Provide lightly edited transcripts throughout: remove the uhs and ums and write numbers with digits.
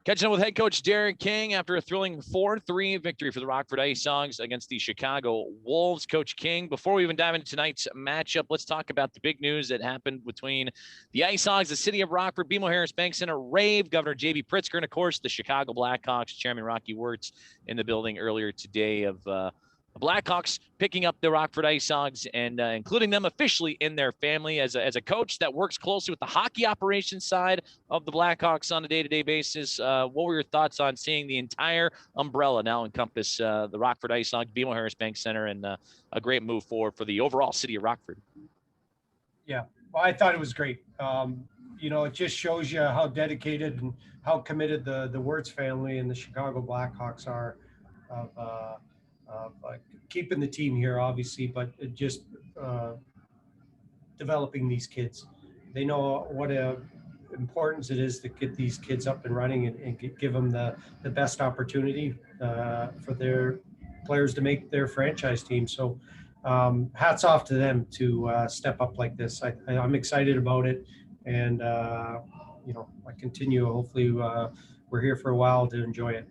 Catching up with head coach Derek King after a thrilling 4-3 victory for the Rockford IceHogs against the Chicago Wolves. Coach King, before we even dive into tonight's matchup, let's talk about the big news that happened between the IceHogs, the city of Rockford, BMO Harris Bank Center, rave, Governor J.B. Pritzker, and, of course, the Chicago Blackhawks, Chairman Rocky Wirtz in the building earlier today of the Blackhawks picking up the Rockford IceHogs and including them officially in their family. As a coach that works closely with the hockey operations side of the Blackhawks on a day-to-day basis, what were your thoughts on seeing the entire umbrella now encompass the Rockford IceHogs, BMO Harris Bank Center, and a great move forward for the overall city of Rockford? Yeah, well, I thought it was great. It just shows you how dedicated and how committed the Wirtz family and the Chicago Blackhawks are of keeping the team here, obviously, but just developing these kids. They know what importance it is to get these kids up and running and give them the best opportunity for their players to make their franchise team. So hats off to them to step up like this. I'm excited about it. And, I continue. Hopefully we're here for a while to enjoy it.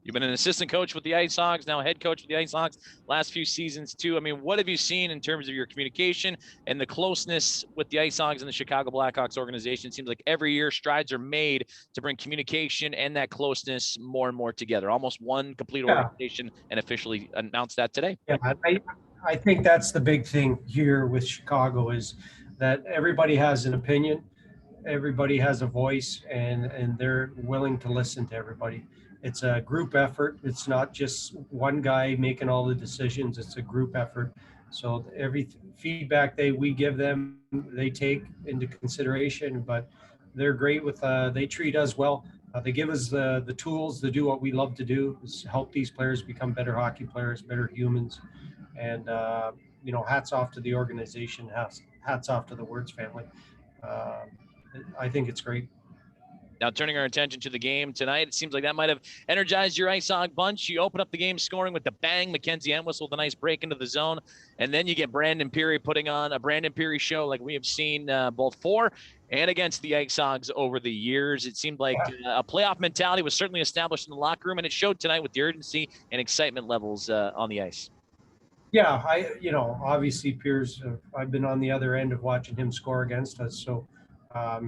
You've been an assistant coach with the IceHogs, now head coach with the IceHogs last few seasons too. I mean, what have you seen in terms of your communication and the closeness with the IceHogs and the Chicago Blackhawks organization? It seems like every year strides are made to bring communication and that closeness more and more together. Almost one complete organization, and officially announced that today. Yeah, I think that's the big thing here with Chicago is that everybody has an opinion, everybody has a voice, and they're willing to listen to everybody. It's a group effort. It's not just one guy making all the decisions. It's a group effort. So every feedback we give them, they take into consideration, but they're great with, they treat us well. They give us the tools to do what we love to do, is help these players become better hockey players, better humans. And, hats off to the organization, hats off to the Wirtz family. I think it's great. Now, turning our attention to the game tonight, it seems like that might have energized your IceHog bunch. You open up the game scoring with the bang. Mackenzie Entwistle with a nice break into the zone. And then you get Brandon Peary putting on a Brandon Peary show like we have seen both for and against the IceHogs over the years. It seemed like a playoff mentality was certainly established in the locker room, and it showed tonight with the urgency and excitement levels on the ice. Yeah, obviously Pierce, I've been on the other end of watching him score against us. So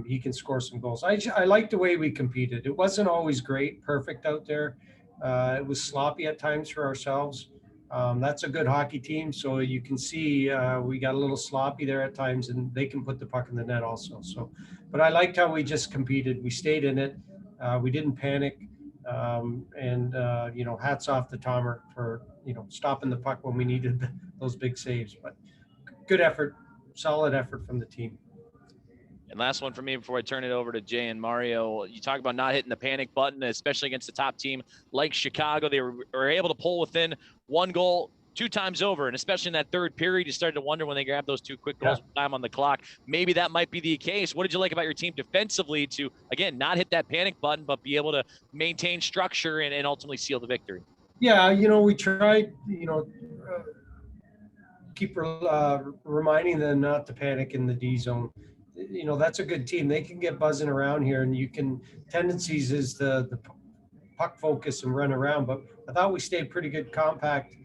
he can score some goals. I like the way we competed. It wasn't always perfect out there. It was sloppy at times for ourselves. That's a good hockey team. So you can see we got a little sloppy there at times, and they can put the puck in the net also. So, but I liked how we just competed. We stayed in it. We didn't panic. Hats off to Tomer for, stopping the puck when we needed those big saves. But good effort, solid effort from the team. And last one for me before I turn it over to Jay and Mario. You talk about not hitting the panic button, especially against a top team like Chicago. They were able to pull within one goal 2 times over, and especially in that third period, you started to wonder when they grabbed those 2 quick goals with time on the clock. Maybe that might be the case. What did you like about your team defensively to, again, not hit that panic button, but be able to maintain structure and ultimately seal the victory? Yeah, we tried, keep reminding them not to panic in the D zone. That's a good team. They can get buzzing around here, and tendencies is the puck focus and run around. But I thought we stayed pretty good compact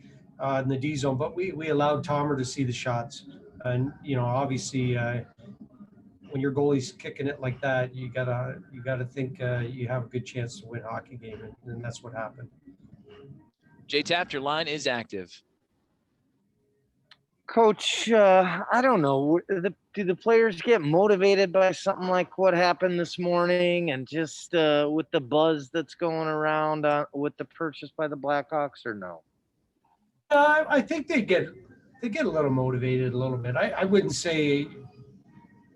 in the D zone, but we allowed Tomer to see the shots. And, obviously when your goalie's kicking it like that, you gotta think you have a good chance to win a hockey game. And that's what happened. Jay Taft, your line is active. Coach, I don't know. Do the players get motivated by something like what happened this morning, and just with the buzz that's going around with the purchase by the Blackhawks, or no? I think they get a little motivated a little bit. I wouldn't say,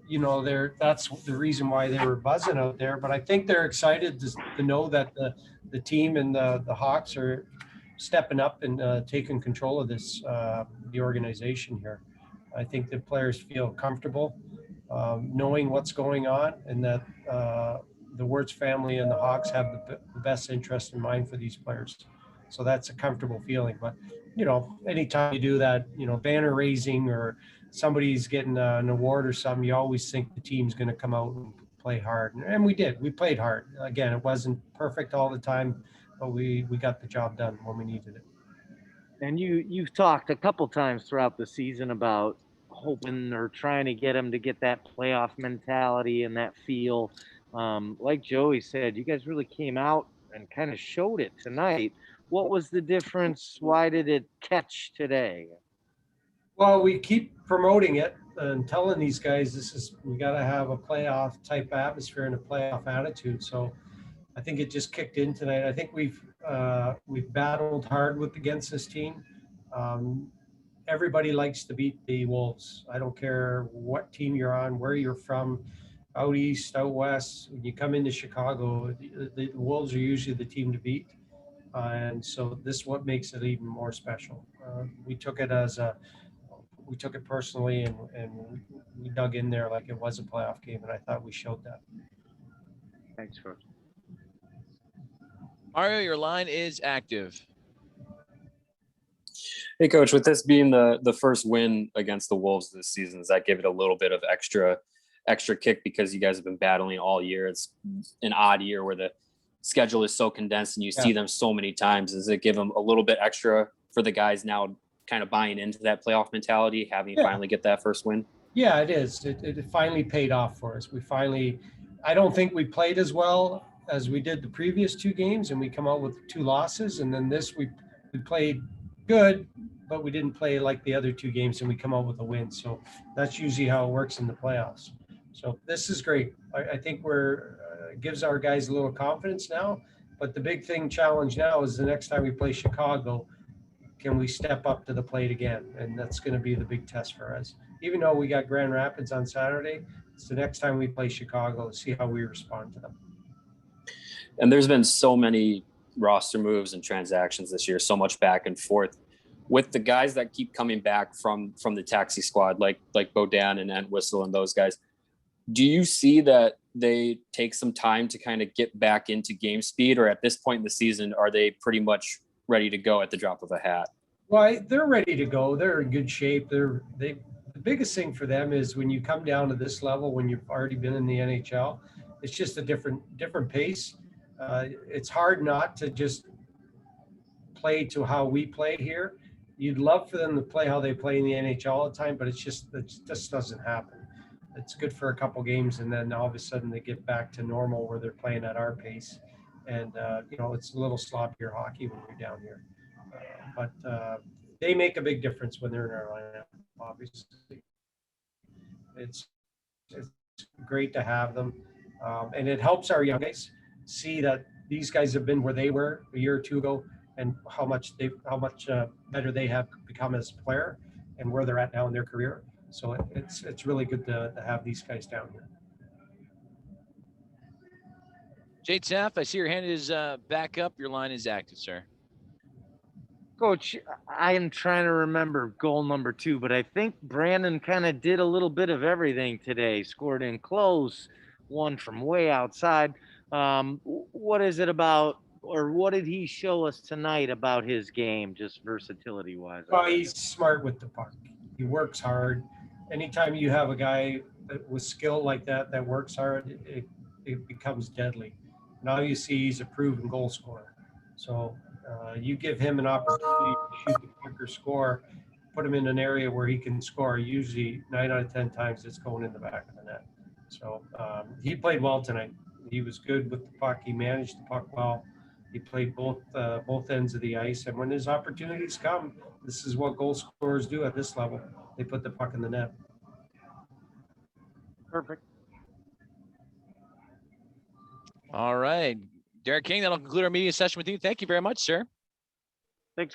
that's the reason why they were buzzing out there, but I think they're excited to know that the team and the Hawks are stepping up and taking control of the organization here. I think the players feel comfortable knowing what's going on, and that the Wirtz family and the Hawks have the best interest in mind for these players. So that's a comfortable feeling. But, anytime you do that, banner raising or somebody's getting an award or something, you always think the team's going to come out and play hard, and we did. We played hard. Again, it wasn't perfect all the time, but we got the job done when we needed it. And you've talked a couple times throughout the season about hoping or trying to get them to get that playoff mentality and that feel. Like Joey said, you guys really came out and kind of showed it tonight. What was the difference? Why did it catch today? Well, we keep promoting it and telling these guys we got to have a playoff type atmosphere and a playoff attitude. So I think it just kicked in tonight. I think we've battled hard against this team. Everybody likes to beat the Wolves. I don't care what team you're on, where you're from, out east, out west. When you come into Chicago, the Wolves are usually the team to beat. And so this is what makes it even more special. We took it personally, and we dug in there like it was a playoff game, and I thought we showed that. Thanks, Coach. Mario, your line is active. Hey, Coach, with this being the first win against the Wolves this season, does that give it a little bit of extra kick because you guys have been battling all year? It's an odd year where the schedule is so condensed and you see them so many times. Does it give them a little bit extra for the guys now kind of buying into that playoff mentality, having finally get that first win? Yeah, it is. It finally paid off for us. I don't think we played as well as we did the previous two games, and we come out with 2 losses. And then this, we played good, but we didn't play like the other 2 games, and we come out with a win. So that's usually how it works in the playoffs. So this is great. I think gives our guys a little confidence now. But the big challenge now is the next time we play Chicago, can we step up to the plate again? And that's going to be the big test for us. Even though we got Grand Rapids on Saturday, it's the next time we play Chicago to see how we respond to them. And there's been so many roster moves and transactions this year, so much back and forth. With the guys that keep coming back from the taxi squad, like Bodan and Entwistle and those guys, do you see that they take some time to kind of get back into game speed, or at this point in the season, are they pretty much ready to go at the drop of a hat? Well, they're ready to go. They're in good shape. The biggest thing for them is when you come down to this level, when you've already been in the NHL, it's just a different pace. It's hard not to just play to how we play here. You'd love for them to play how they play in the NHL all the time, but it just doesn't happen. It's good for a couple games, and then all of a sudden they get back to normal where they're playing at our pace. And, it's a little sloppier hockey when you're down here. But they make a big difference when they're in our lineup, obviously. It's great to have them. And it helps our young guys see that these guys have been where they were a year or 2 ago, and how much better they have become as a player and where they're at now in their career. So it's really good to have these guys down here. Jade Saff, I see your hand is back up. Your line is active, sir. Coach, I am trying to remember goal number 2, but I think Brandon kind of did a little bit of everything today. Scored in close, one from way outside. What is it about, or what did he show us tonight about his game, just versatility-wise? Well, he's smart with the puck. He works hard. Anytime you have a guy with skill like that works hard, it becomes deadly. Now you see he's a proven goal scorer. So you give him an opportunity to shoot the puck or score, put him in an area where he can score. Usually 9 out of 10 times it's going in the back of the net. So he played well tonight. He was good with the puck. He managed the puck well. He played both ends of the ice. And when his opportunities come, this is what goal scorers do at this level. They put the puck in the net. Perfect. All right. Derek King, that'll conclude our media session with you. Thank you very much, sir. Thanks, Coach.